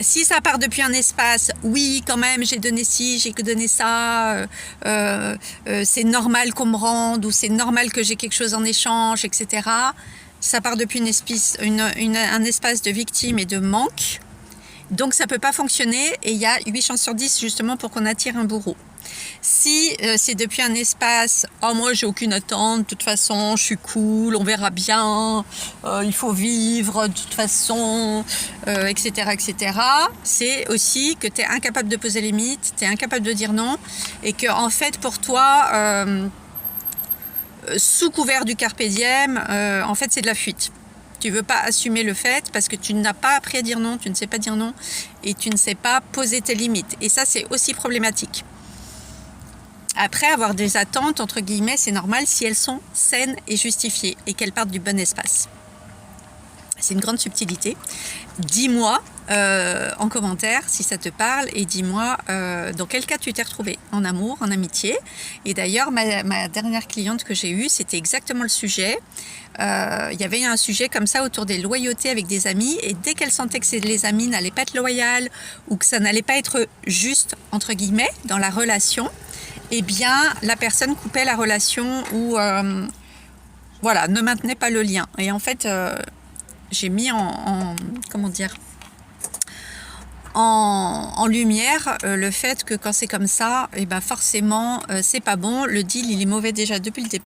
Si ça part depuis un espace, oui, quand même, j'ai donné ci, j'ai donné ça, c'est normal qu'on me rende ou c'est normal que j'ai quelque chose en échange, etc. Ça part depuis un espace de victime et de manque. Donc ça ne peut pas fonctionner et il y a 8 chances sur 10 justement pour qu'on attire un bourreau. Si c'est depuis un espace « Oh moi j'ai aucune attente, de toute façon je suis cool, on verra bien, il faut vivre de toute façon, etc. etc. » C'est aussi que tu es incapable de poser les limites, tu es incapable de dire non et que en fait pour toi, sous couvert du carpe diem, en fait c'est de la fuite. Tu ne veux pas assumer le fait parce que tu n'as pas appris à dire non, tu ne sais pas dire non et tu ne sais pas poser tes limites. Et ça, c'est aussi problématique. Après, avoir des attentes, entre guillemets, c'est normal si elles sont saines et justifiées et qu'elles partent du bon espace. C'est une grande subtilité. Dis-moi en commentaire si ça te parle et dis-moi dans quel cas tu t'es retrouvé, en amour, en amitié. Et d'ailleurs, ma dernière cliente que j'ai eue, c'était exactement le sujet. Il y avait un sujet comme ça autour des loyautés avec des amis et dès qu'elle sentait que les amis n'allaient pas être loyales ou que ça n'allait pas être juste, entre guillemets, dans la relation, eh bien, la personne coupait la relation ou voilà, ne maintenait pas le lien. Et en fait, j'ai mis comment dire, en lumière le fait que quand c'est comme ça, et ben forcément, c'est pas bon. Le deal, il est mauvais déjà depuis le départ.